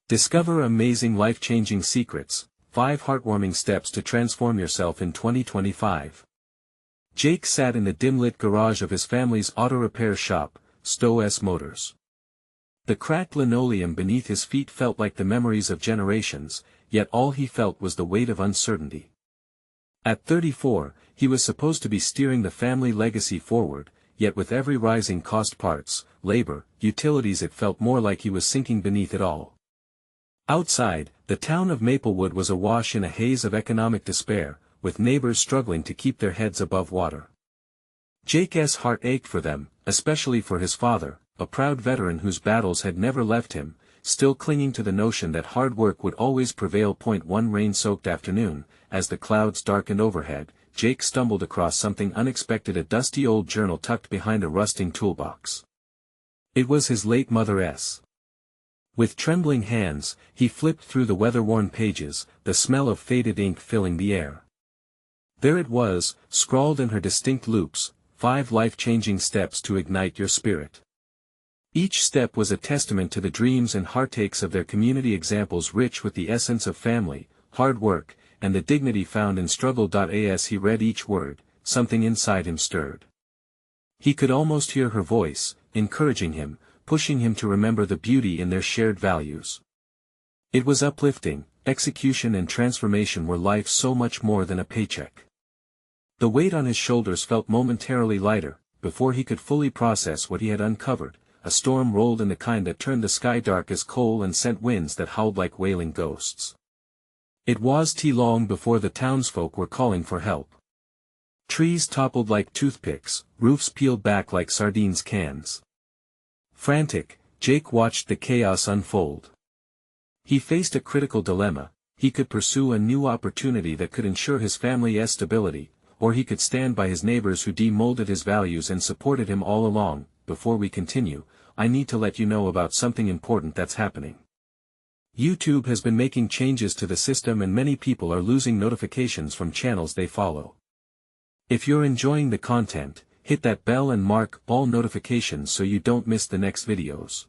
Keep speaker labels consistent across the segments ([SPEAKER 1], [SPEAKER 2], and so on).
[SPEAKER 1] Discover amazing life-changing secrets, 5 heartwarming steps to transform yourself in 2025. Jake sat in the dim-lit garage of his family's auto repair shop, Stowe Motors. The cracked linoleum beneath his feet felt like the memories of generations, yet all he felt was the weight of uncertainty. At 34, he was supposed to be steering the family legacy forward, yet with every rising cost, parts, labor, utilities, it felt more like he was sinking beneath it all. Outside, the town of Maplewood was awash in a haze of economic despair, with neighbors struggling to keep their heads above water. Jake's heart ached for them, especially for his father, a proud veteran whose battles had never left him, still clinging to the notion that hard work would always prevail. One rain-soaked afternoon, as the clouds darkened overhead, Jake stumbled across something unexpected: a dusty old journal tucked behind a rusting toolbox. It was his late mother's. With trembling hands, he flipped through the weather-worn pages, the smell of faded ink filling the air. There it was, scrawled in her distinct loops, 5 life-changing steps to ignite your spirit. Each step was a testament to the dreams and heartaches of their community, examples rich with the essence of family, hard work, and the dignity found in struggle. As he read each word, something inside him stirred. He could almost hear her voice, encouraging him, pushing him to remember the beauty in their shared values. It was uplifting. Execution and transformation were life, so much more than a paycheck. The weight on his shoulders felt momentarily lighter. Before he could fully process what he had uncovered, a storm rolled in, the kind that turned the sky dark as coal and sent winds that howled like wailing ghosts. It was too long before the townsfolk were calling for help. Trees toppled like toothpicks, roofs peeled back like sardines cans. Frantic, Jake watched the chaos unfold. He faced a critical dilemma: he could pursue a new opportunity that could ensure his family's stability, or he could stand by his neighbors who demolded his values and supported him all along. Before we continue, I need to let you know about something important that's happening. YouTube has been making changes to the system, and many people are losing notifications from channels they follow. If you're enjoying the content, hit that bell and mark all notifications so you don't miss the next videos.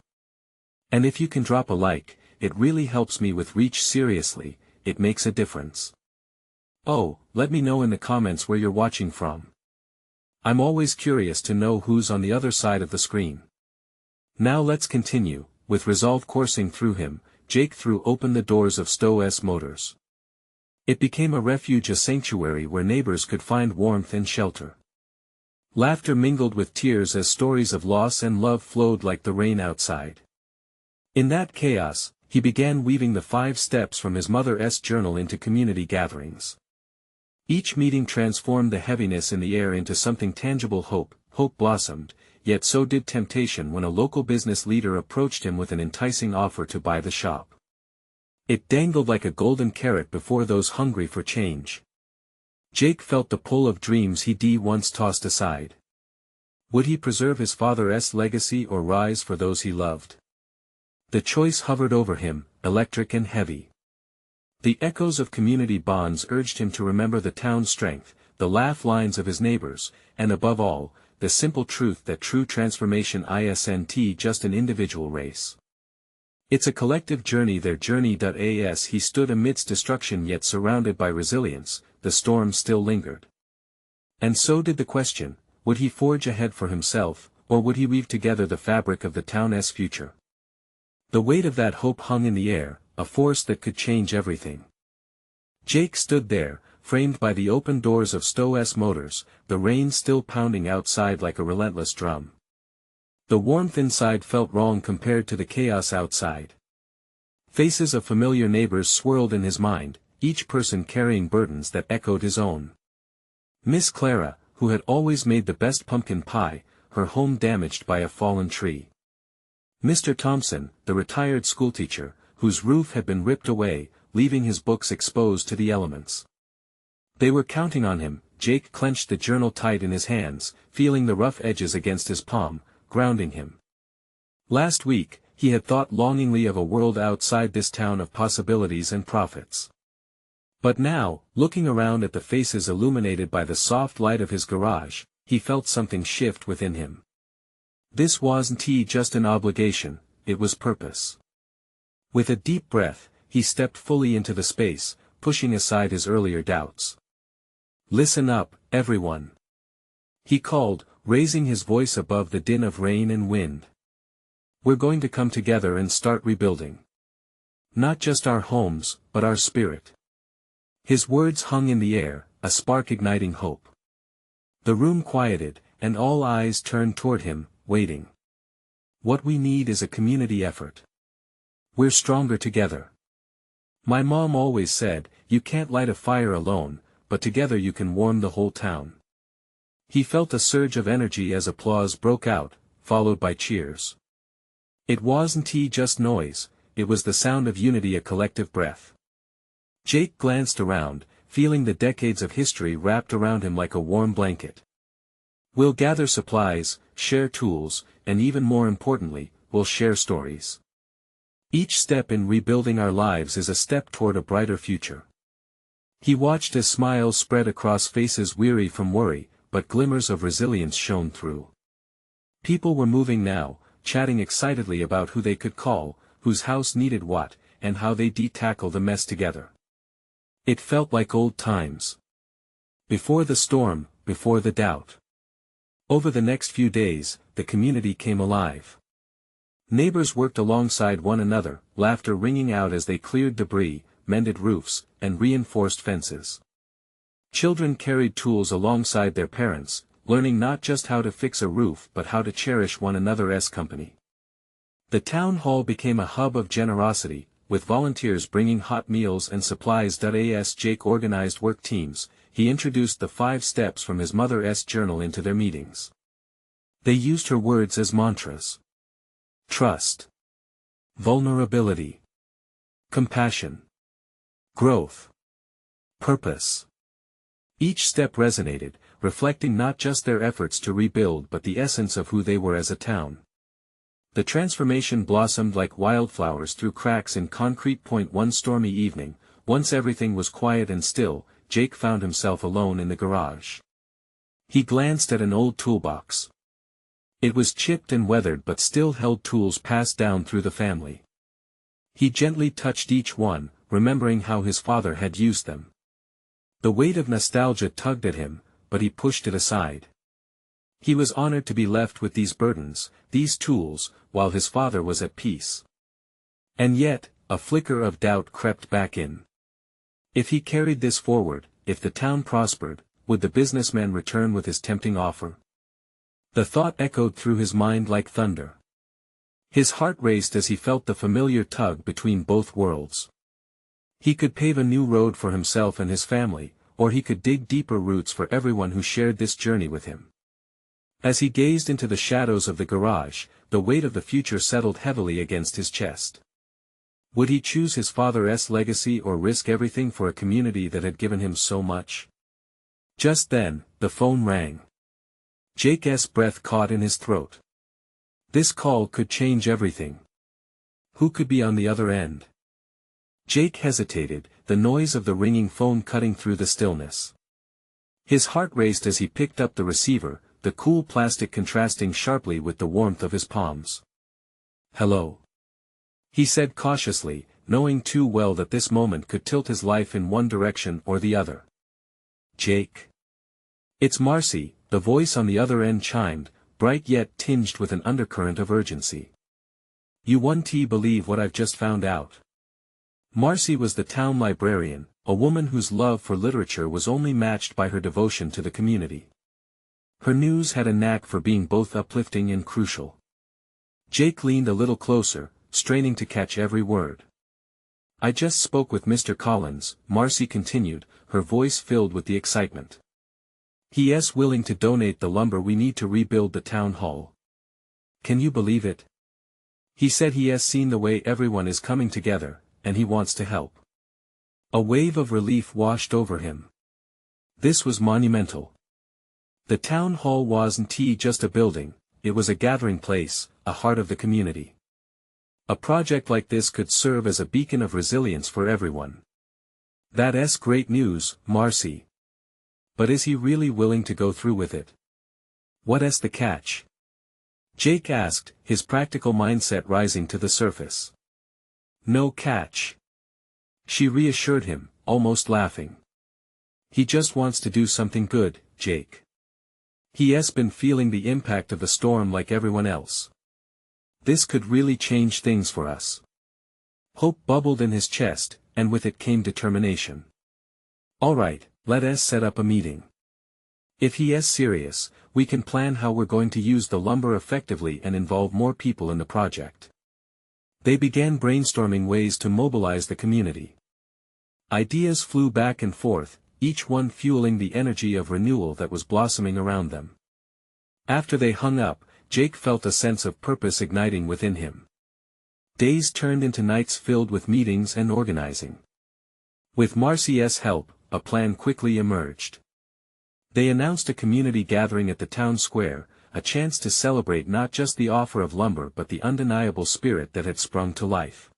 [SPEAKER 1] And if you can drop a like, it really helps me with reach. Seriously, it makes a difference. Oh, let me know in the comments where you're watching from. I'm always curious to know who's on the other side of the screen. Now let's continue. With resolve coursing through him, Jake threw open the doors of Stowe Motors. It became a refuge, a sanctuary where neighbors could find warmth and shelter. Laughter mingled with tears as stories of loss and love flowed like the rain outside. In that chaos, he began weaving the 5 steps from his mother's journal into community gatherings. Each meeting transformed the heaviness in the air into something tangible. Hope blossomed, yet so did temptation when a local business leader approached him with an enticing offer to buy the shop. It dangled like a golden carrot before those hungry for change. Jake felt the pull of dreams he'd once tossed aside. Would he preserve his father's legacy or rise for those he loved? The choice hovered over him, electric and heavy. The echoes of community bonds urged him to remember the town's strength, the laugh lines of his neighbors, and above all, the simple truth that true transformation isn't just an individual race. It's a collective journey, their journey. As he stood amidst destruction yet surrounded by resilience, the storm still lingered. And so did the question: would he forge ahead for himself, or would he weave together the fabric of the town's future? The weight of that hope hung in the air, a force that could change everything. Jake stood there, framed by the open doors of Stowe Motors, the rain still pounding outside like a relentless drum. The warmth inside felt wrong compared to the chaos outside. Faces of familiar neighbors swirled in his mind, each person carrying burdens that echoed his own. Miss Clara, who had always made the best pumpkin pie, her home damaged by a fallen tree. Mr. Thompson, the retired schoolteacher, whose roof had been ripped away, leaving his books exposed to the elements. They were counting on him. Jake clenched the journal tight in his hands, feeling the rough edges against his palm, grounding him. Last week, he had thought longingly of a world outside this town of possibilities and profits. But now, looking around at the faces illuminated by the soft light of his garage, he felt something shift within him. This wasn't just an obligation, it was purpose. With a deep breath, he stepped fully into the space, pushing aside his earlier doubts. "Listen up, everyone," he called, raising his voice above the din of rain and wind. "We're going to come together and start rebuilding. Not just our homes, but our spirit." His words hung in the air, a spark igniting hope. The room quieted, and all eyes turned toward him, waiting. "What we need is a community effort. We're stronger together. My mom always said, you can't light a fire alone, but together you can warm the whole town." He felt a surge of energy as applause broke out, followed by cheers. It wasn't just noise, it was the sound of unity, a collective breath. Jake glanced around, feeling the decades of history wrapped around him like a warm blanket. "We'll gather supplies, share tools, and even more importantly, we'll share stories. Each step in rebuilding our lives is a step toward a brighter future." He watched as smiles spread across faces weary from worry, but glimmers of resilience shone through. People were moving now, chatting excitedly about who they could call, whose house needed what, and how they'd tackle the mess together. It felt like old times. Before the storm, before the doubt. Over the next few days, the community came alive. Neighbors worked alongside one another, laughter ringing out as they cleared debris, mended roofs, and reinforced fences. Children carried tools alongside their parents, learning not just how to fix a roof but how to cherish one another's company. The town hall became a hub of generosity, with volunteers bringing hot meals and supplies. As Jake organized work teams, he introduced the 5 steps from his mother's journal into their meetings. They used her words as mantras. Trust. Vulnerability. Compassion. Growth. Purpose. Each step resonated, reflecting not just their efforts to rebuild but the essence of who they were as a town. The transformation blossomed like wildflowers through cracks in concrete. One stormy evening, once everything was quiet and still, Jake found himself alone in the garage. He glanced at an old toolbox. It was chipped and weathered but still held tools passed down through the family. He gently touched each one, remembering how his father had used them. The weight of nostalgia tugged at him, but he pushed it aside. He was honored to be left with these burdens, these tools, while his father was at peace. And yet, a flicker of doubt crept back in. If he carried this forward, if the town prospered, would the businessman return with his tempting offer? The thought echoed through his mind like thunder. His heart raced as he felt the familiar tug between both worlds. He could pave a new road for himself and his family, or he could dig deeper roots for everyone who shared this journey with him. As he gazed into the shadows of the garage, the weight of the future settled heavily against his chest. Would he choose his father's legacy or risk everything for a community that had given him so much? Just then, the phone rang. Jake's breath caught in his throat. This call could change everything. Who could be on the other end? Jake hesitated, the noise of the ringing phone cutting through the stillness. His heart raced as he picked up the receiver, the cool plastic contrasting sharply with the warmth of his palms. "Hello," he said cautiously, knowing too well that this moment could tilt his life in one direction or the other. "Jake." "It's Marcy," the voice on the other end chimed, bright yet tinged with an undercurrent of urgency. "You won't believe what I've just found out." Marcy was the town librarian, a woman whose love for literature was only matched by her devotion to the community. Her news had a knack for being both uplifting and crucial. Jake leaned a little closer, straining to catch every word. "I just spoke with Mr. Collins," Marcy continued, her voice filled with the excitement. "He is willing to donate the lumber we need to rebuild the town hall. Can you believe it? He said he has seen the way everyone is coming together, and he wants to help." A wave of relief washed over him. This was monumental. The town hall wasn't just a building, it was a gathering place, a heart of the community. A project like this could serve as a beacon of resilience for everyone. "That's great news, Marcy. But is he really willing to go through with it? What's the catch?" Jake asked, his practical mindset rising to the surface. No catch. She reassured him, almost laughing. He just wants to do something good, Jake. He's been feeling the impact of the storm like everyone else. This could really change things for us. Hope bubbled in his chest, and with it came determination. All right, let us set up a meeting. If he is serious, we can plan how we're going to use the lumber effectively and involve more people in the project. They began brainstorming ways to mobilize the community. Ideas flew back and forth, each one fueling the energy of renewal that was blossoming around them. After they hung up, Jake felt a sense of purpose igniting within him. Days turned into nights filled with meetings and organizing. With Marcy's help, a plan quickly emerged. They announced a community gathering at the town square, a chance to celebrate not just the offer of lumber but the undeniable spirit that had sprung to life.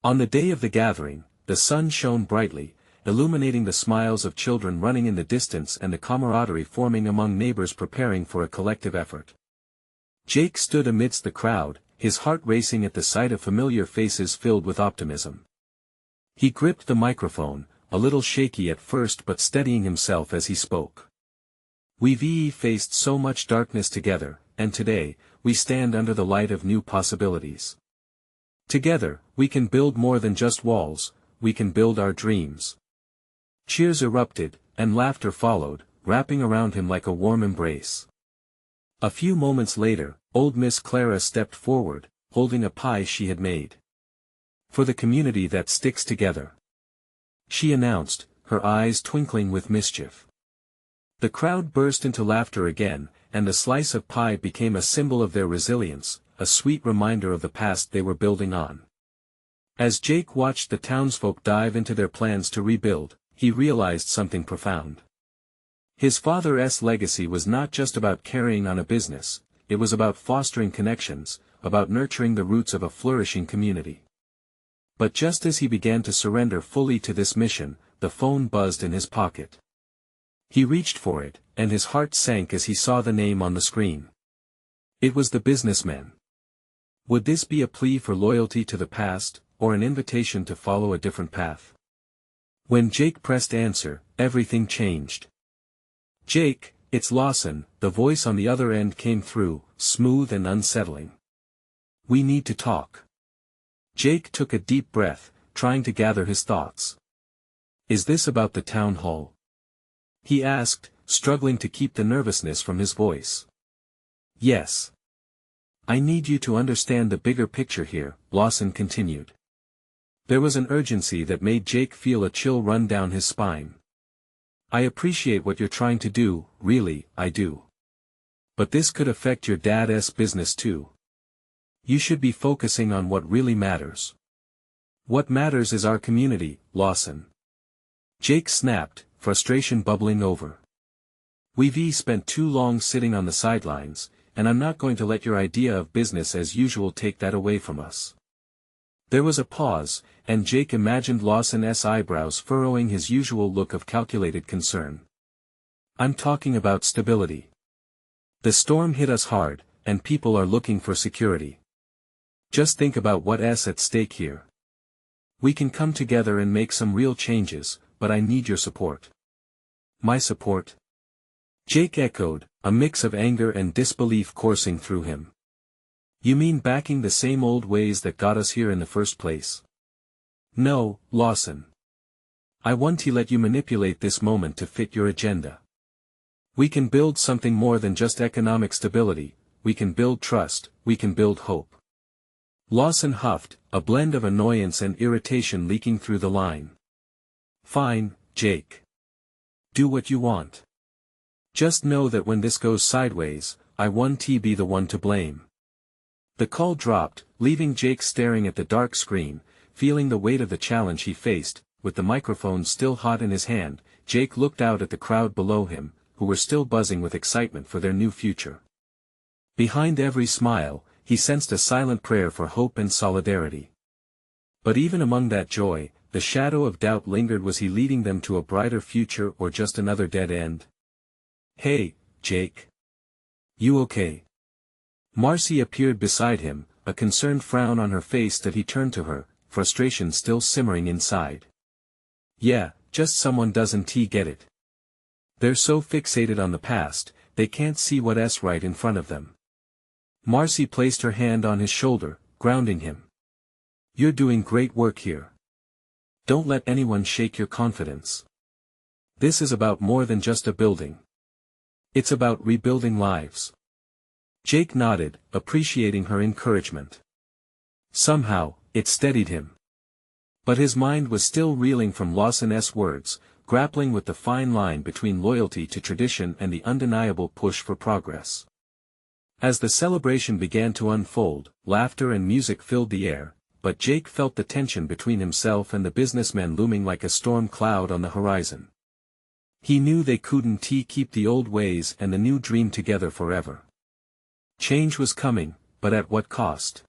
[SPEAKER 1] On the day of the gathering, the sun shone brightly, illuminating the smiles of children running in the distance and the camaraderie forming among neighbors preparing for a collective effort. Jake stood amidst the crowd, his heart racing at the sight of familiar faces filled with optimism. He gripped the microphone, a little shaky at first but steadying himself as he spoke. We've faced so much darkness together, and today, we stand under the light of new possibilities. Together, we can build more than just walls, we can build our dreams. Cheers erupted, and laughter followed, wrapping around him like a warm embrace. A few moments later, old Miss Clara stepped forward, holding a pie she had made. For the community that sticks together, she announced, her eyes twinkling with mischief. The crowd burst into laughter again, and the slice of pie became a symbol of their resilience, a sweet reminder of the past they were building on. As Jake watched the townsfolk dive into their plans to rebuild, he realized something profound. His father's legacy was not just about carrying on a business, it was about fostering connections, about nurturing the roots of a flourishing community. But just as he began to surrender fully to this mission, the phone buzzed in his pocket. He reached for it, and his heart sank as he saw the name on the screen. It was the businessman. Would this be a plea for loyalty to the past, or an invitation to follow a different path? When Jake pressed answer, everything changed. Jake, it's Lawson, the voice on the other end came through, smooth and unsettling. We need to talk. Jake took a deep breath, trying to gather his thoughts. Is this about the town hall? He asked, struggling to keep the nervousness from his voice. Yes. I need you to understand the bigger picture here, Lawson continued. There was an urgency that made Jake feel a chill run down his spine. I appreciate what you're trying to do, really, I do. But this could affect your dad's business too. You should be focusing on what really matters. What matters is our community, Lawson. Jake snapped, frustration bubbling over. We've spent too long sitting on the sidelines, and I'm not going to let your idea of business as usual take that away from us. There was a pause, and Jake imagined Lawson's eyebrows furrowing his usual look of calculated concern. I'm talking about stability. The storm hit us hard, and people are looking for security. Just think about what's at stake here. We can come together and make some real changes, but I need your support. My support? Jake echoed, a mix of anger and disbelief coursing through him. You mean backing the same old ways that got us here in the first place? No, Lawson. I want to let you manipulate this moment to fit your agenda. We can build something more than just economic stability, we can build trust, we can build hope. Lawson huffed, a blend of annoyance and irritation leaking through the line. Fine, Jake. Do what you want. Just know that when this goes sideways, I won't be the one to blame. The call dropped, leaving Jake staring at the dark screen, feeling the weight of the challenge he faced. With the microphone still hot in his hand, Jake looked out at the crowd below him, who were still buzzing with excitement for their new future. Behind every smile, he sensed a silent prayer for hope and solidarity. But even among that joy, the shadow of doubt lingered. Was he leading them to a brighter future or just another dead end? Hey, Jake. You okay? Marcy appeared beside him, a concerned frown on her face that he turned to her, frustration still simmering inside. Yeah, just someone doesn't get it. They're so fixated on the past, they can't see what's right in front of them. Marcy placed her hand on his shoulder, grounding him. You're doing great work here. Don't let anyone shake your confidence. This is about more than just a building. It's about rebuilding lives. Jake nodded, appreciating her encouragement. Somehow, it steadied him. But his mind was still reeling from Lawson's words, grappling with the fine line between loyalty to tradition and the undeniable push for progress. As the celebration began to unfold, laughter and music filled the air, but Jake felt the tension between himself and the businessmen looming like a storm cloud on the horizon. He knew they couldn't keep the old ways and the new dream together forever. Change was coming, but at what cost?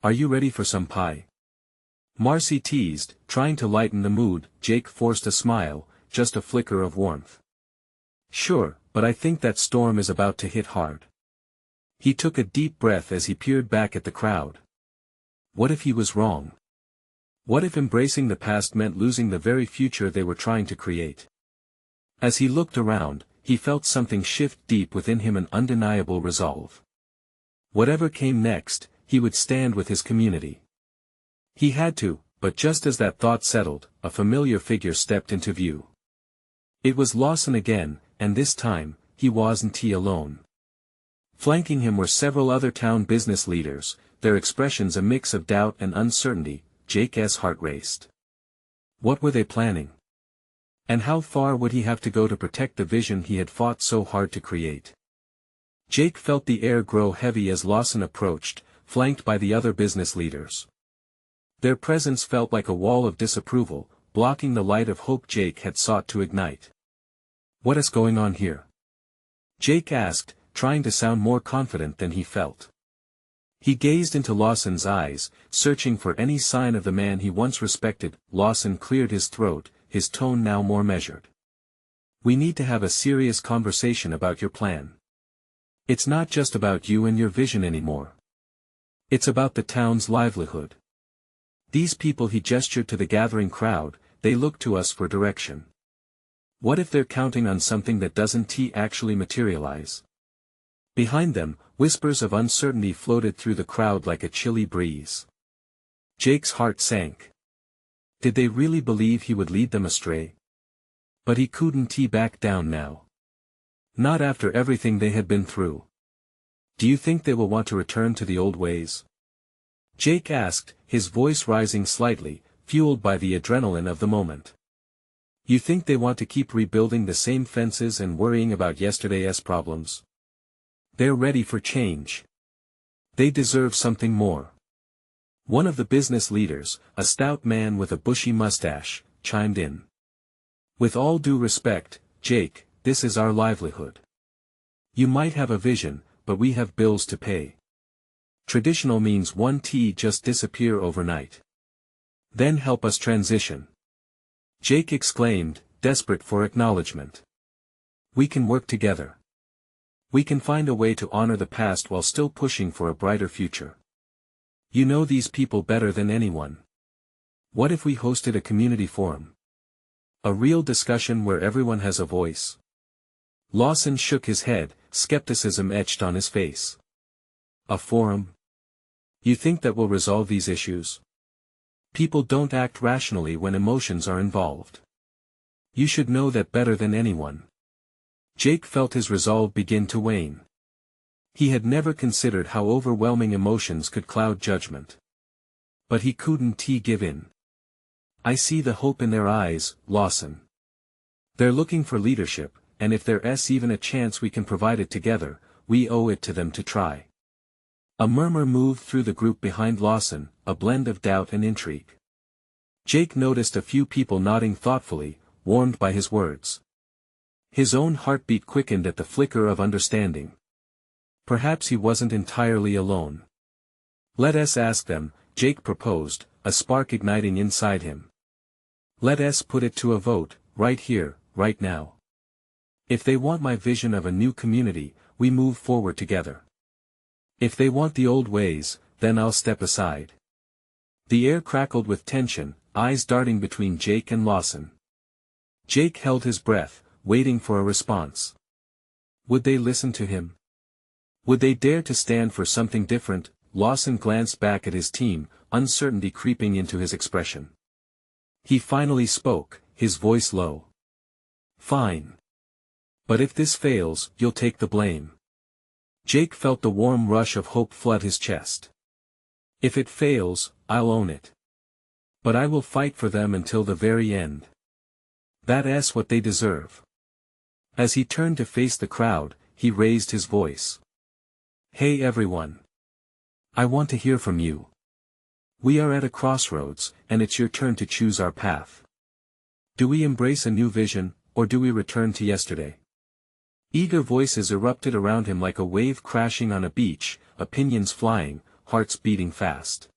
[SPEAKER 1] Are you ready for some pie? Marcy teased, trying to lighten the mood. Jake forced a smile, just a flicker of warmth. Sure, but I think that storm is about to hit hard. He took a deep breath as he peered back at the crowd. What if he was wrong? What if embracing the past meant losing the very future they were trying to create? As he looked around, he felt something shift deep within him, an undeniable resolve. Whatever came next, he would stand with his community. He had to, but just as that thought settled, a familiar figure stepped into view. It was Lawson again, and this time, he wasn't alone. Flanking him were several other town business leaders, their expressions a mix of doubt and uncertainty. Jake's heart raced. What were they planning? And how far would he have to go to protect the vision he had fought so hard to create? Jake felt the air grow heavy as Lawson approached, flanked by the other business leaders. Their presence felt like a wall of disapproval, blocking the light of hope Jake had sought to ignite. What is going on here? Jake asked, trying to sound more confident than he felt. He gazed into Lawson's eyes, searching for any sign of the man he once respected. Lawson cleared his throat, his tone now more measured. We need to have a serious conversation about your plan. It's not just about you and your vision anymore. It's about the town's livelihood. These people, he gestured to the gathering crowd, they look to us for direction. What if they're counting on something that doesn't actually materialize? Behind them, whispers of uncertainty floated through the crowd like a chilly breeze. Jake's heart sank. Did they really believe he would lead them astray? But he couldn't back down now. Not after everything they had been through. Do you think they will want to return to the old ways? Jake asked, his voice rising slightly, fueled by the adrenaline of the moment. You think they want to keep rebuilding the same fences and worrying about yesterday's problems? They're ready for change. They deserve something more. One of the business leaders, a stout man with a bushy mustache, chimed in. With all due respect, Jake, this is our livelihood. You might have a vision, but we have bills to pay. Traditional means won't just disappear overnight. Then help us transition. Jake exclaimed, desperate for acknowledgement. We can work together. We can find a way to honor the past while still pushing for a brighter future. You know these people better than anyone. What if we hosted a community forum? A real discussion where everyone has a voice. Lawson shook his head, skepticism etched on his face. A forum? You think that will resolve these issues? People don't act rationally when emotions are involved. You should know that better than anyone. Jake felt his resolve begin to wane. He had never considered how overwhelming emotions could cloud judgment. But he couldn't give in. I see the hope in their eyes, Lawson. They're looking for leadership, and if there's even a chance we can provide it together, we owe it to them to try. A murmur moved through the group behind Lawson, a blend of doubt and intrigue. Jake noticed a few people nodding thoughtfully, warmed by his words. His own heartbeat quickened at the flicker of understanding. Perhaps he wasn't entirely alone. Let us ask them, Jake proposed, a spark igniting inside him. Let us put it to a vote, right here, right now. If they want my vision of a new community, we move forward together. If they want the old ways, then I'll step aside. The air crackled with tension, eyes darting between Jake and Lawson. Jake held his breath, waiting for a response. Would they listen to him? Would they dare to stand for something different? Lawson glanced back at his team, uncertainty creeping into his expression. He finally spoke, his voice low. Fine. But if this fails, you'll take the blame. Jake felt the warm rush of hope flood his chest. If it fails, I'll own it. But I will fight for them until the very end. That's what they deserve. As he turned to face the crowd, he raised his voice. Hey everyone. I want to hear from you. We are at a crossroads, and it's your turn to choose our path. Do we embrace a new vision, or do we return to yesterday? Eager voices erupted around him like a wave crashing on a beach, opinions flying, hearts beating fast.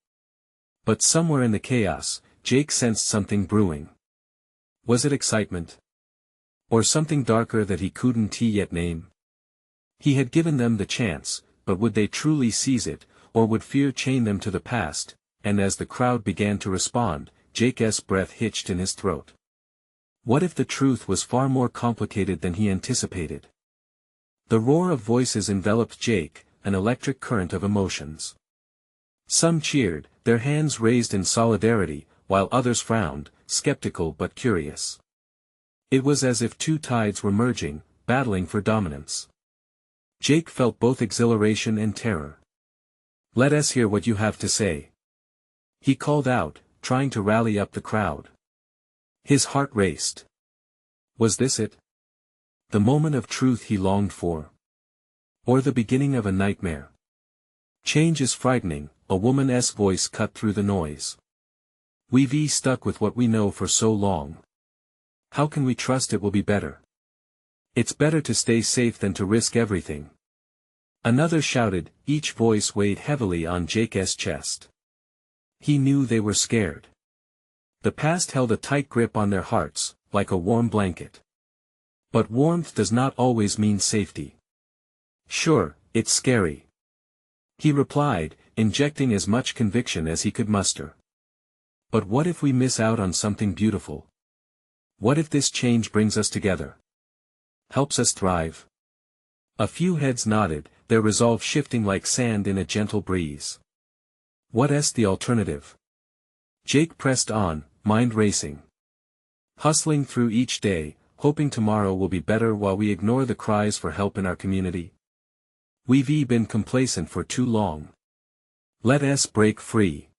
[SPEAKER 1] But somewhere in the chaos, Jake sensed something brewing. Was it excitement? Or something darker that he couldn't yet name? He had given them the chance, but would they truly seize it, or would fear chain them to the past? And as the crowd began to respond, Jake's breath hitched in his throat. What if the truth was far more complicated than he anticipated? The roar of voices enveloped Jake, an electric current of emotions. Some cheered, their hands raised in solidarity, while others frowned, skeptical but curious. It was as if two tides were merging, battling for dominance. Jake felt both exhilaration and terror. Let us hear what you have to say. He called out, trying to rally up the crowd. His heart raced. Was this it? The moment of truth he longed for? Or the beginning of a nightmare? Change is frightening, a woman's voice cut through the noise. We've stuck with what we know for so long. How can we trust it will be better? It's better to stay safe than to risk everything. Another shouted, each voice weighed heavily on Jake's chest. He knew they were scared. The past held a tight grip on their hearts, like a warm blanket. But warmth does not always mean safety. Sure, it's scary. He replied, injecting as much conviction as he could muster. But what if we miss out on something beautiful? What if this change brings us together? Helps us thrive? A few heads nodded, their resolve shifting like sand in a gentle breeze. What's the alternative? Jake pressed on, mind racing. Hustling through each day, hoping tomorrow will be better while we ignore the cries for help in our community. We've been complacent for too long. Let us break free.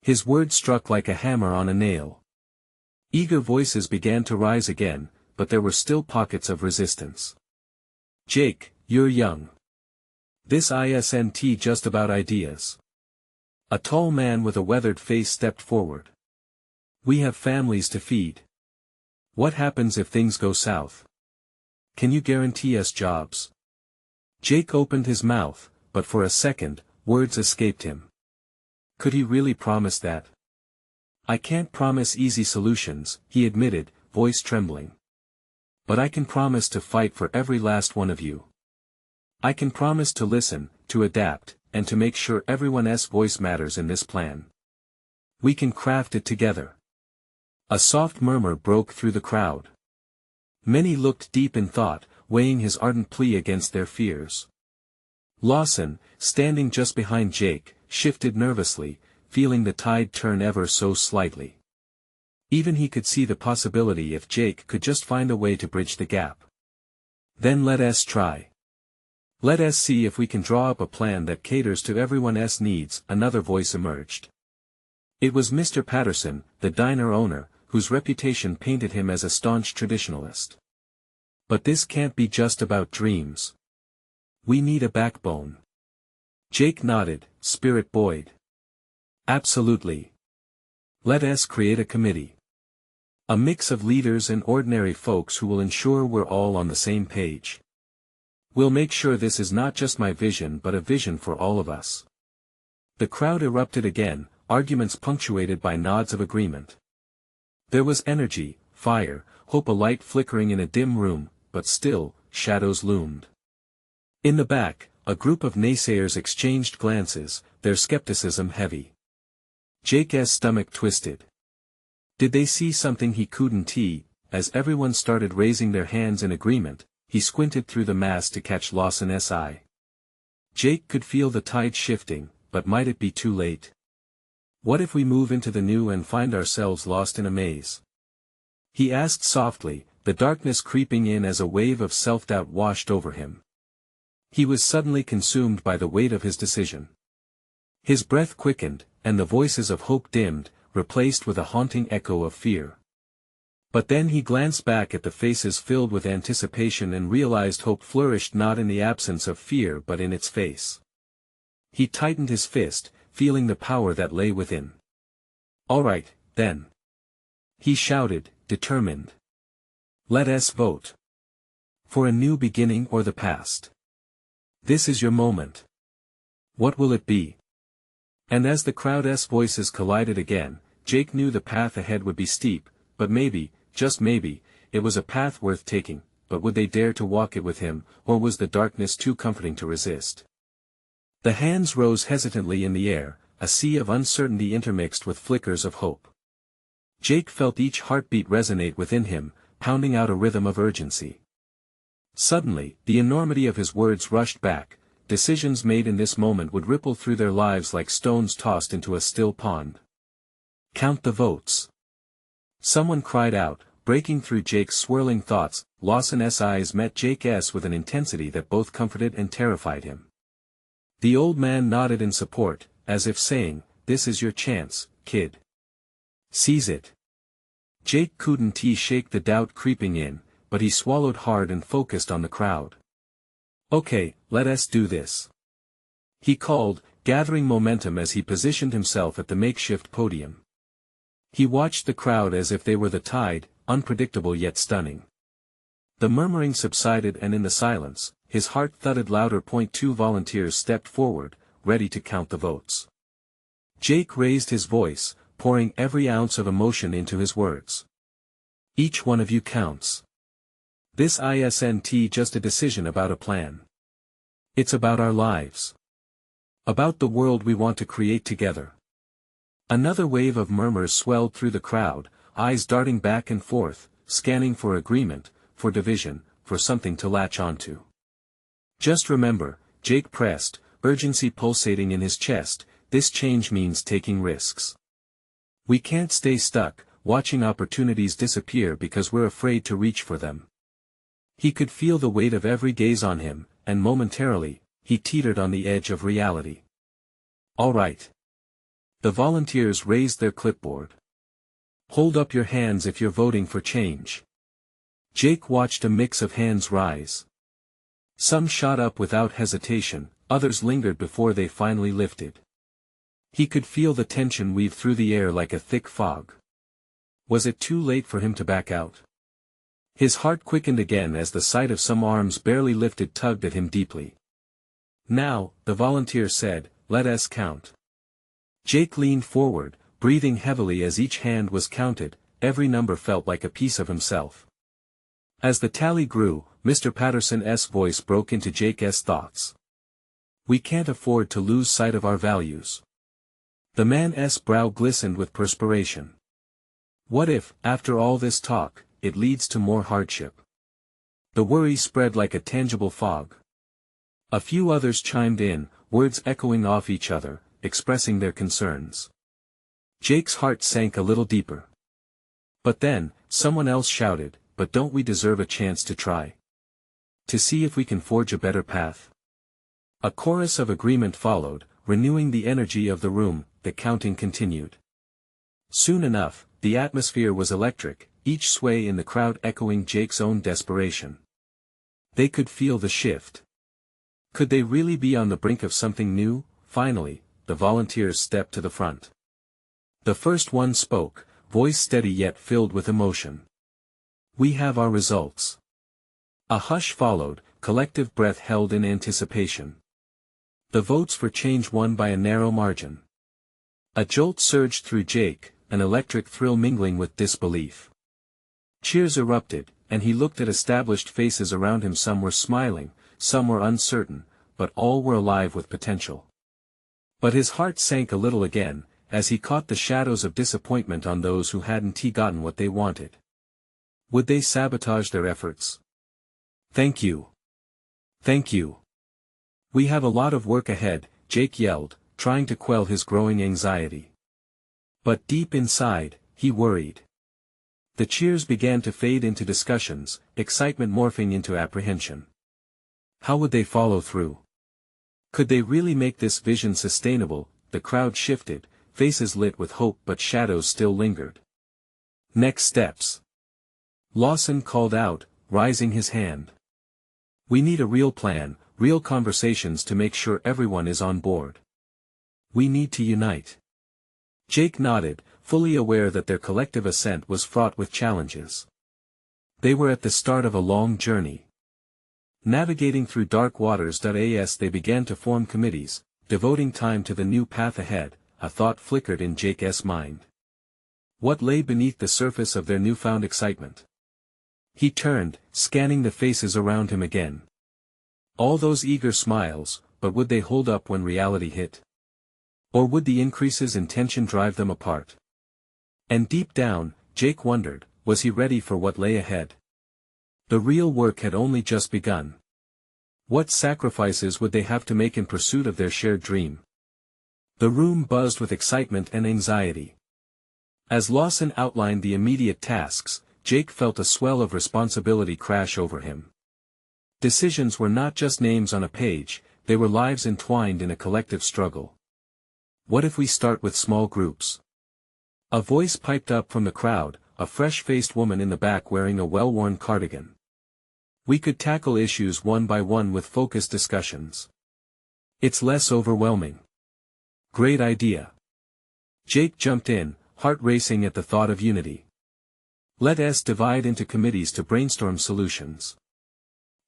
[SPEAKER 1] His words struck like a hammer on a nail. Eager voices began to rise again, but there were still pockets of resistance. Jake, you're young. This isn't just about ideas. A tall man with a weathered face stepped forward. We have families to feed. What happens if things go south? Can you guarantee us jobs? Jake opened his mouth, but for a second, words escaped him. Could he really promise that? I can't promise easy solutions, he admitted, voice trembling. But I can promise to fight for every last one of you. I can promise to listen, to adapt, and to make sure everyone's voice matters in this plan. We can craft it together. A soft murmur broke through the crowd. Many looked deep in thought, weighing his ardent plea against their fears. Lawson, standing just behind Jake, shifted nervously, feeling the tide turn ever so slightly. Even he could see the possibility if Jake could just find a way to bridge the gap. Then let us try. Let us see if we can draw up a plan that caters to everyone's needs, another voice emerged. It was Mr. Patterson, the diner owner, whose reputation painted him as a staunch traditionalist. But this can't be just about dreams. We need a backbone. Jake nodded, spirit buoyed. Absolutely. Let us create a committee. A mix of leaders and ordinary folks who will ensure we're all on the same page. We'll make sure this is not just my vision but a vision for all of us. The crowd erupted again, arguments punctuated by nods of agreement. There was energy, fire, hope, a light flickering in a dim room, but still, shadows loomed. In the back, a group of naysayers exchanged glances, their skepticism heavy. Jake's stomach twisted. Did they see something he couldn't see? As everyone started raising their hands in agreement, he squinted through the mass to catch Lawson's eye. Jake could feel the tide shifting, but might it be too late? What if we move into the new and find ourselves lost in a maze? He asked softly, the darkness creeping in as a wave of self-doubt washed over him. He was suddenly consumed by the weight of his decision. His breath quickened, and the voices of hope dimmed, replaced with a haunting echo of fear. But then he glanced back at the faces filled with anticipation and realized hope flourished not in the absence of fear but in its face. He tightened his fist, feeling the power that lay within. "All right, then," he shouted, determined. "Let us vote. For a new beginning or the past. This is your moment. What will it be?" And as the crowd's voices collided again, Jake knew the path ahead would be steep, but maybe, just maybe, it was a path worth taking, but would they dare to walk it with him, or was the darkness too comforting to resist? The hands rose hesitantly in the air, a sea of uncertainty intermixed with flickers of hope. Jake felt each heartbeat resonate within him, pounding out a rhythm of urgency. Suddenly, the enormity of his words rushed back. Decisions made in this moment would ripple through their lives like stones tossed into a still pond. "Count the votes!" Someone cried out, breaking through Jake's swirling thoughts. Lawson's eyes met Jake's with an intensity that both comforted and terrified him. The old man nodded in support, as if saying, "This is your chance, kid. Seize it." Jake couldn't shake the doubt creeping in, but he swallowed hard and focused on the crowd. "Okay, let us do this," he called, gathering momentum as he positioned himself at the makeshift podium. He watched the crowd as if they were the tide, unpredictable yet stunning. The murmuring subsided and in the silence, his heart thudded louder. 2 volunteers stepped forward, ready to count the votes. Jake raised his voice, pouring every ounce of emotion into his words. "Each one of you counts. This isn't just a decision about a plan. It's about our lives. About the world we want to create together." Another wave of murmurs swelled through the crowd, eyes darting back and forth, scanning for agreement, for division, for something to latch onto. "Just remember," Jake pressed, urgency pulsating in his chest, "this change means taking risks. We can't stay stuck, watching opportunities disappear because we're afraid to reach for them." He could feel the weight of every gaze on him, and momentarily, he teetered on the edge of reality. "All right." The volunteers raised their clipboard. "Hold up your hands if you're voting for change." Jake watched a mix of hands rise. Some shot up without hesitation, others lingered before they finally lifted. He could feel the tension weave through the air like a thick fog. Was it too late for him to back out? His heart quickened again as the sight of some arms barely lifted tugged at him deeply. "Now," the volunteer said, "let us count." Jake leaned forward, breathing heavily as each hand was counted. Every number felt like a piece of himself. As the tally grew, Mr. Patterson's voice broke into Jake's thoughts. "We can't afford to lose sight of our values." The man's brow glistened with perspiration. "What if, after all this talk, it leads to more hardship?" The worry spread like a tangible fog. A few others chimed in, words echoing off each other, expressing their concerns. Jake's heart sank a little deeper. But then, someone else shouted, "But don't we deserve a chance to try? To see if we can forge a better path?" A chorus of agreement followed, renewing the energy of the room. The counting continued. Soon enough, the atmosphere was electric, each sway in the crowd echoing Jake's own desperation. They could feel the shift. Could they really be on the brink of something new? Finally, the volunteers stepped to the front. The first one spoke, voice steady yet filled with emotion. "We have our results." A hush followed, collective breath held in anticipation. The votes for change won by a narrow margin. A jolt surged through Jake, an electric thrill mingling with disbelief. Cheers erupted, and he looked at established faces around him. Some were smiling, some were uncertain, but all were alive with potential. But his heart sank a little again, as he caught the shadows of disappointment on those who hadn't gotten what they wanted. Would they sabotage their efforts? "Thank you. Thank you. We have a lot of work ahead," Jake yelled, trying to quell his growing anxiety. But deep inside, he worried. The cheers began to fade into discussions, excitement morphing into apprehension. How would they follow through? Could they really make this vision sustainable? The crowd shifted, faces lit with hope but shadows still lingered. "Next steps." Lawson called out, raising his hand. "We need a real plan, real conversations to make sure everyone is on board. We need to unite." Jake nodded, fully aware that their collective ascent was fraught with challenges. They were at the start of a long journey. Navigating through dark waters. As they began to form committees, devoting time to the new path ahead, a thought flickered in Jake's mind. What lay beneath the surface of their newfound excitement? He turned, scanning the faces around him again. All those eager smiles, but would they hold up when reality hit? Or would the increases in tension drive them apart? And deep down, Jake wondered, was he ready for what lay ahead? The real work had only just begun. What sacrifices would they have to make in pursuit of their shared dream? The room buzzed with excitement and anxiety. As Lawson outlined the immediate tasks, Jake felt a swell of responsibility crash over him. Decisions were not just names on a page, they were lives entwined in a collective struggle. "What if we start with small groups?" A voice piped up from the crowd, a fresh-faced woman in the back wearing a well-worn cardigan. "We could tackle issues one by one with focused discussions. It's less overwhelming." "Great idea." Jake jumped in, heart racing at the thought of unity. "Let us divide into committees to brainstorm solutions."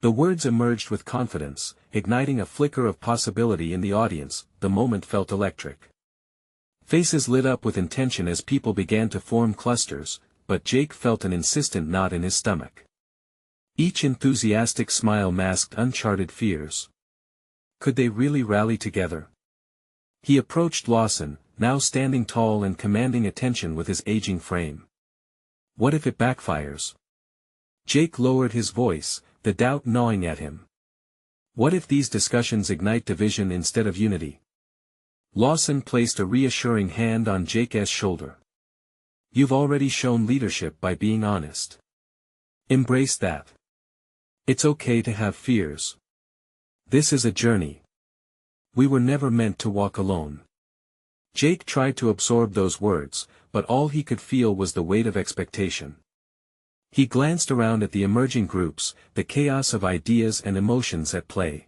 [SPEAKER 1] The words emerged with confidence, igniting a flicker of possibility in the audience. The moment felt electric. Faces lit up with intention as people began to form clusters, but Jake felt an insistent knot in his stomach. Each enthusiastic smile masked uncharted fears. Could they really rally together? He approached Lawson, now standing tall and commanding attention with his aging frame. "What if it backfires?" Jake lowered his voice, the doubt gnawing at him. "What if these discussions ignite division instead of unity?" Lawson placed a reassuring hand on Jake's shoulder. "You've already shown leadership by being honest. Embrace that. It's okay to have fears. This is a journey. We were never meant to walk alone." Jake tried to absorb those words, but all he could feel was the weight of expectation. He glanced around at the emerging groups, the chaos of ideas and emotions at play.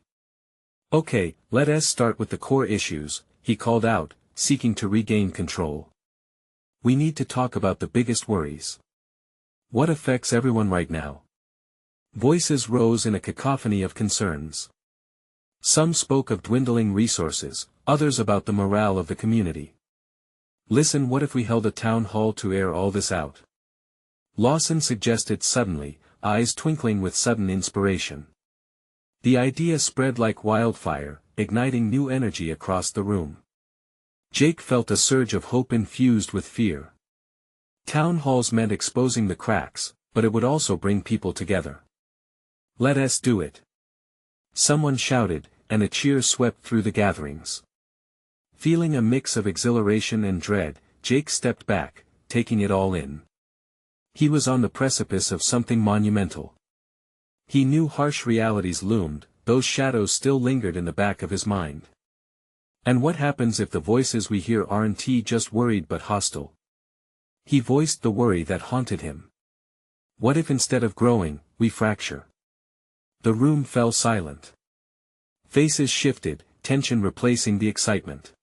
[SPEAKER 1] "Okay, let us start with the core issues," he called out, seeking to regain control. "We need to talk about the biggest worries. What affects everyone right now?" Voices rose in a cacophony of concerns. Some spoke of dwindling resources, others about the morale of the community. "Listen, what if we held a town hall to air all this out?" Lawson suggested suddenly, eyes twinkling with sudden inspiration. The idea spread like wildfire, igniting new energy across the room. Jake felt a surge of hope infused with fear. Town halls meant exposing the cracks, but it would also bring people together. "Let us do it." Someone shouted, and a cheer swept through the gatherings. Feeling a mix of exhilaration and dread, Jake stepped back, taking it all in. He was on the precipice of something monumental. He knew harsh realities loomed, those shadows still lingered in the back of his mind. And what happens if the voices we hear aren't just worried but hostile? He voiced the worry that haunted him. What if instead of growing, we fracture? The room fell silent. Faces shifted, tension replacing the excitement.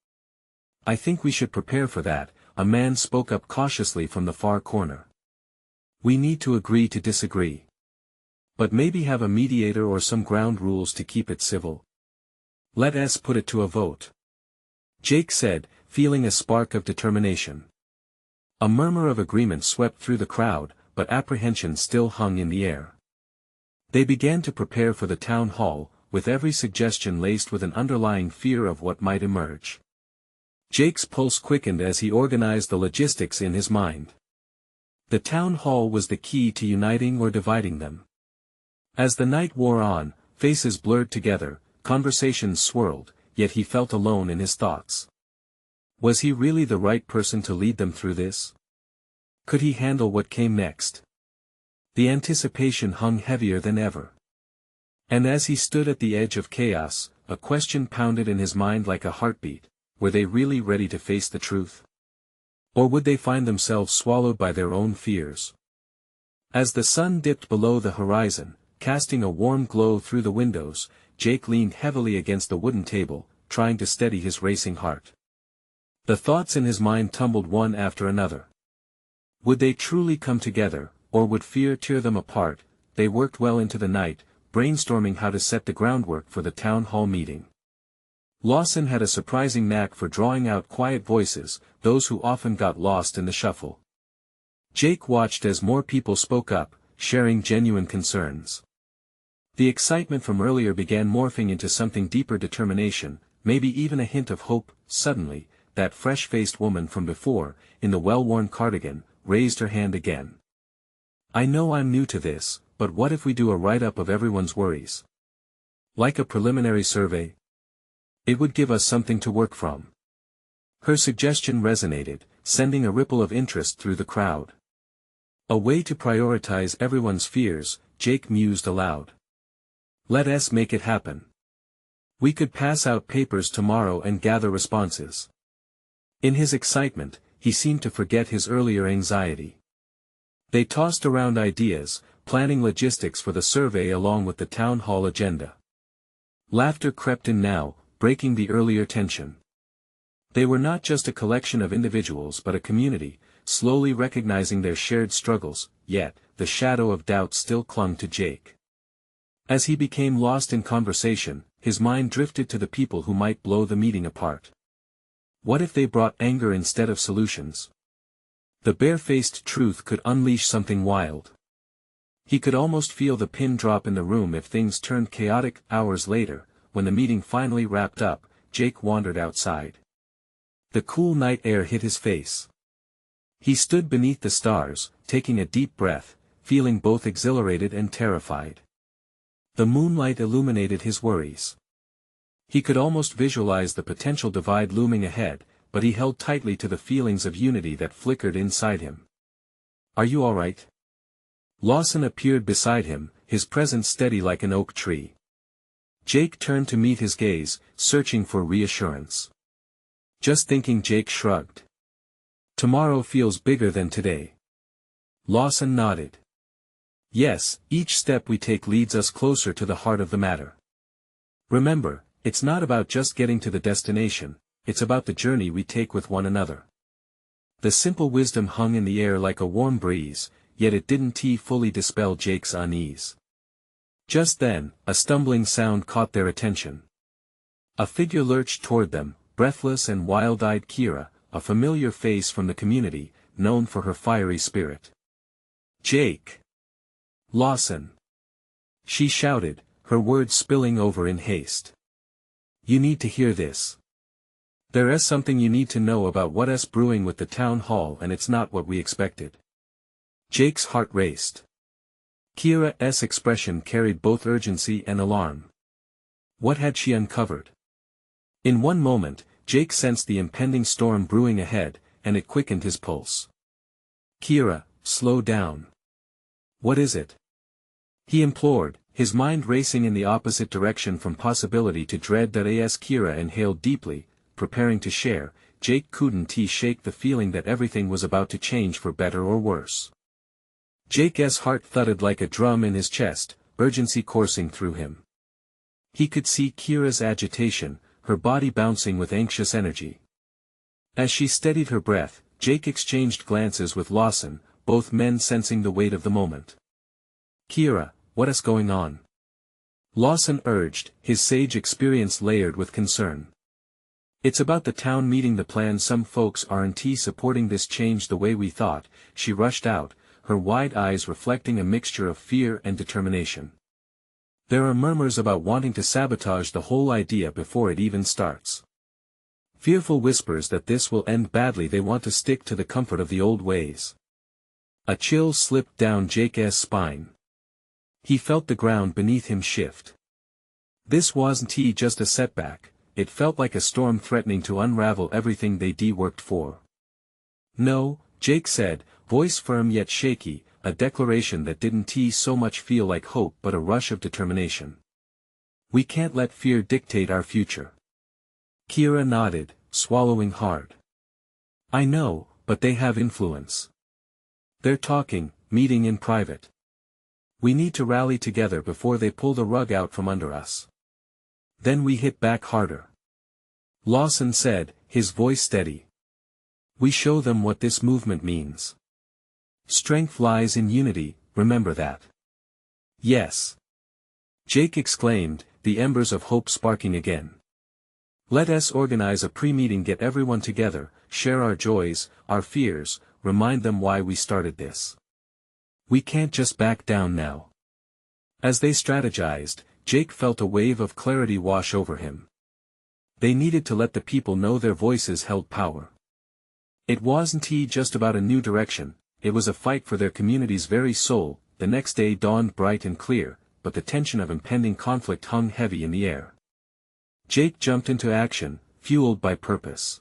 [SPEAKER 1] "I think we should prepare for that," a man spoke up cautiously from the far corner. "We need to agree to disagree. But maybe have a mediator or some ground rules to keep it civil. Let us put it to a vote." Jake said, feeling a spark of determination. A murmur of agreement swept through the crowd, but apprehension still hung in the air. They began to prepare for the town hall, with every suggestion laced with an underlying fear of what might emerge. Jake's pulse quickened as he organized the logistics in his mind. The town hall was the key to uniting or dividing them. As the night wore on, faces blurred together, conversations swirled, yet he felt alone in his thoughts. Was he really the right person to lead them through this? Could he handle what came next? The anticipation hung heavier than ever. And as he stood at the edge of chaos, a question pounded in his mind like a heartbeat: were they really ready to face the truth? Or would they find themselves swallowed by their own fears? As the sun dipped below the horizon, casting a warm glow through the windows, Jake leaned heavily against the wooden table, trying to steady his racing heart. The thoughts in his mind tumbled one after another. Would they truly come together, or would fear tear them apart? They worked well into the night, brainstorming how to set the groundwork for the town hall meeting. Lawson had a surprising knack for drawing out quiet voices, those who often got lost in the shuffle. Jake watched as more people spoke up, sharing genuine concerns. The excitement from earlier began morphing into something deeper: determination, maybe even a hint of hope. Suddenly, that fresh-faced woman from before, in the well-worn cardigan, raised her hand again. "I know I'm new to this, but what if we do a write-up of everyone's worries? Like a preliminary survey? It would give us something to work from." Her suggestion resonated, sending a ripple of interest through the crowd. A way to prioritize everyone's fears, Jake mused aloud. Let us make it happen. We could pass out papers tomorrow and gather responses. In his excitement, he seemed to forget his earlier anxiety. They tossed around ideas, planning logistics for the survey along with the town hall agenda. Laughter crept in now, breaking the earlier tension. They were not just a collection of individuals but a community, slowly recognizing their shared struggles, yet, the shadow of doubt still clung to Jake. As he became lost in conversation, his mind drifted to the people who might blow the meeting apart. What if they brought anger instead of solutions? The bare-faced truth could unleash something wild. He could almost feel the pin drop in the room if things turned chaotic. Hours later, when the meeting finally wrapped up, Jake wandered outside. The cool night air hit his face. He stood beneath the stars, taking a deep breath, feeling both exhilarated and terrified. The moonlight illuminated his worries. He could almost visualize the potential divide looming ahead, but he held tightly to the feelings of unity that flickered inside him. "Are you all right?" Lawson appeared beside him, his presence steady like an oak tree. Jake turned to meet his gaze, searching for reassurance. "Just thinking." Jake shrugged. "Tomorrow feels bigger than today." Lawson nodded. "Yes, each step we take leads us closer to the heart of the matter. Remember, it's not about just getting to the destination, it's about the journey we take with one another." The simple wisdom hung in the air like a warm breeze, yet it didn't fully dispel Jake's unease. Just then, a stumbling sound caught their attention. A figure lurched toward them, breathless and wild-eyed: Kira, a familiar face from the community, known for her fiery spirit. "Jake! Lawson!" she shouted, her words spilling over in haste. "You need to hear this. There is something you need to know about what's brewing with the town hall, and it's not what we expected." Jake's heart raced. Kira's expression carried both urgency and alarm. What had she uncovered? In one moment, Jake sensed the impending storm brewing ahead, and it quickened his pulse. "Kira, slow down. What is it?" he implored, his mind racing in the opposite direction from possibility to dread. As Kira inhaled deeply, preparing to share, Jake couldn't shake the feeling that everything was about to change for better or worse. Jake's heart thudded like a drum in his chest, urgency coursing through him. He could see Kira's agitation, her body bouncing with anxious energy. As she steadied her breath, Jake exchanged glances with Lawson, both men sensing the weight of the moment. "Kira, what's going on?" Lawson urged, his sage experience layered with concern. "It's about the town meeting. The plan. Some folks aren't supporting this change the way we thought," she rushed out, her wide eyes reflecting a mixture of fear and determination. "There are murmurs about wanting to sabotage the whole idea before it even starts." Fearful whispers that this will end badly. They want to stick to the comfort of the old ways. A chill slipped down Jake's spine. He felt the ground beneath him shift. This wasn't just a setback, it felt like a storm threatening to unravel everything they'd worked for. No, Jake said, voice firm yet shaky, a declaration that didn't so much feel like hope but a rush of determination. We can't let fear dictate our future. Kira nodded, swallowing hard. I know, but they have influence. They're talking, meeting in private. We need to rally together before they pull the rug out from under us. Then we hit back harder. Lawson said, his voice steady. We show them what this movement means. Strength lies in unity, remember that. Yes. Jake exclaimed, the embers of hope sparking again. Let us organize a pre-meeting, get everyone together, share our joys, our fears, remind them why we started this. We can't just back down now. As they strategized, Jake felt a wave of clarity wash over him. They needed to let the people know their voices held power. It wasn't just about a new direction, it was a fight for their community's very soul. The next day dawned bright and clear, but the tension of impending conflict hung heavy in the air. Jake jumped into action, fueled by purpose.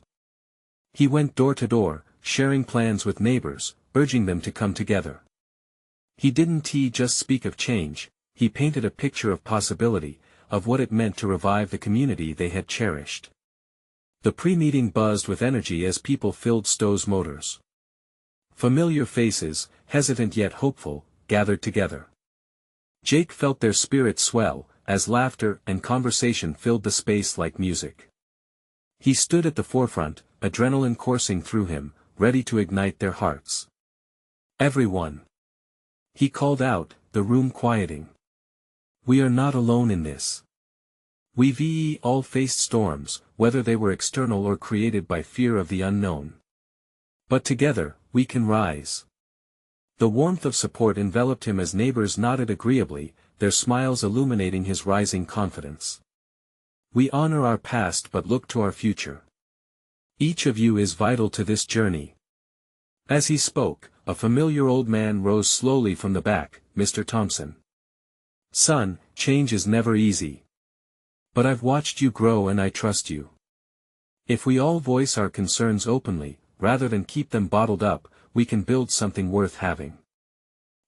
[SPEAKER 1] He went door to door, sharing plans with neighbors, urging them to come together. He didn't just speak of change, he painted a picture of possibility, of what it meant to revive the community they had cherished. The pre-meeting buzzed with energy as people filled Stowe's motors. Familiar faces, hesitant yet hopeful, gathered together. Jake felt their spirits swell, as laughter and conversation filled the space like music. He stood at the forefront, adrenaline coursing through him, ready to ignite their hearts. Everyone. He called out, the room quieting. We are not alone in this. We've all faced storms, whether they were external or created by fear of the unknown. But together, we can rise. The warmth of support enveloped him as neighbors nodded agreeably, their smiles illuminating his rising confidence. We honor our past but look to our future. Each of you is vital to this journey. As he spoke, a familiar old man rose slowly from the back, Mr. Thompson. Son, change is never easy. But I've watched you grow and I trust you. If we all voice our concerns openly, rather than keep them bottled up, we can build something worth having.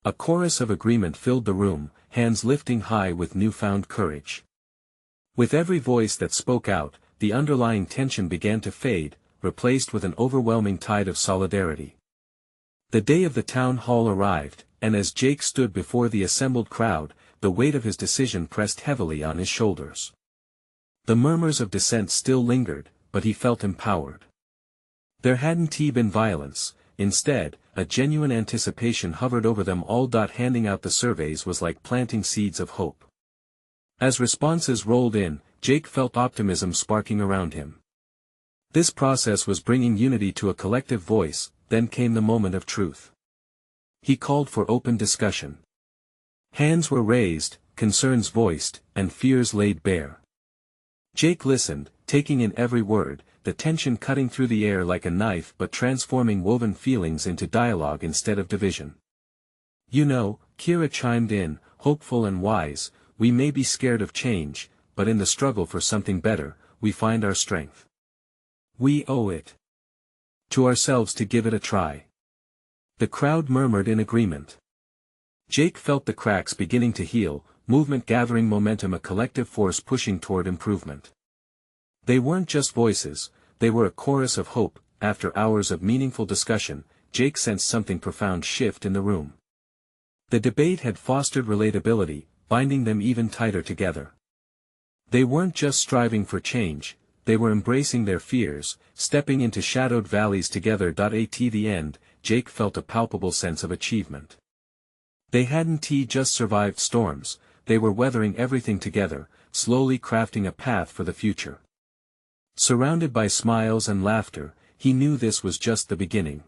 [SPEAKER 1] A chorus of agreement filled the room, hands lifting high with newfound courage. With every voice that spoke out, the underlying tension began to fade, replaced with an overwhelming tide of solidarity. The day of the town hall arrived, and as Jake stood before the assembled crowd, the weight of his decision pressed heavily on his shoulders. The murmurs of dissent still lingered, but he felt empowered. There hadn't been violence, instead, a genuine anticipation hovered over them all. Handing out the surveys was like planting seeds of hope. As responses rolled in, Jake felt optimism sparking around him. This process was bringing unity to a collective voice. Then came the moment of truth. He called for open discussion. Hands were raised, concerns voiced, and fears laid bare. Jake listened, taking in every word, the tension cutting through the air like a knife but transforming woven feelings into dialogue instead of division. You know, Kira chimed in, hopeful and wise, we may be scared of change, but in the struggle for something better, we find our strength. We owe it to ourselves to give it a try. The crowd murmured in agreement. Jake felt the cracks beginning to heal, movement gathering momentum, a collective force pushing toward improvement. They weren't just voices, they were a chorus of hope. After hours of meaningful discussion, Jake sensed something profound shift in the room. The debate had fostered relatability, binding them even tighter together. They weren't just striving for change, they were embracing their fears, stepping into shadowed valleys together. At the end, Jake felt a palpable sense of achievement. They hadn't just survived storms, they were weathering everything together, slowly crafting a path for the future. Surrounded by smiles and laughter, he knew this was just the beginning.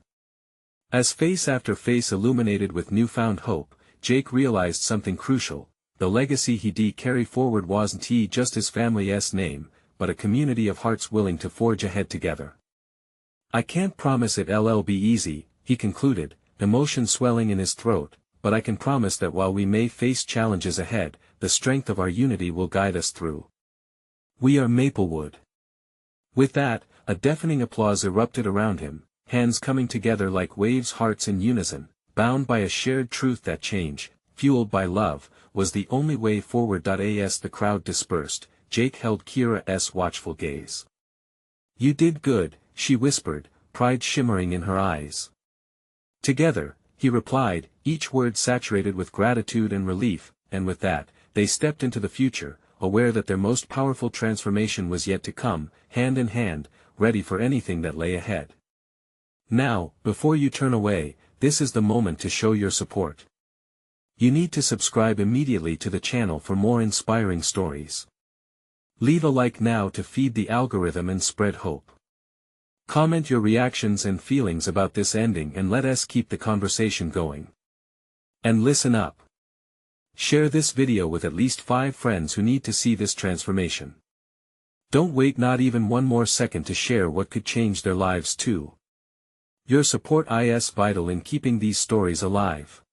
[SPEAKER 1] As face after face illuminated with newfound hope, Jake realized something crucial. The legacy he'd carry forward wasn't just his family's name, but a community of hearts willing to forge ahead together. I can't promise it'll be easy, he concluded, emotion swelling in his throat, but I can promise that while we may face challenges ahead, the strength of our unity will guide us through. We are Maplewood. With that, a deafening applause erupted around him, hands coming together like waves, hearts in unison, bound by a shared truth that change, fueled by love, was the only way forward. As the crowd dispersed, Jake held Kira's watchful gaze. You did good, she whispered, pride shimmering in her eyes. Together, he replied, each word saturated with gratitude and relief, and with that, they stepped into the future, aware that their most powerful transformation was yet to come, hand in hand, ready for anything that lay ahead. Now, before you turn away, this is the moment to show your support. You need to subscribe immediately to the channel for more inspiring stories. Leave a like now to feed the algorithm and spread hope. Comment your reactions and feelings about this ending and let us keep the conversation going. And listen up. Share this video with at least 5 friends who need to see this transformation. Don't wait not even one more second to share what could change their lives too. Your support is vital in keeping these stories alive.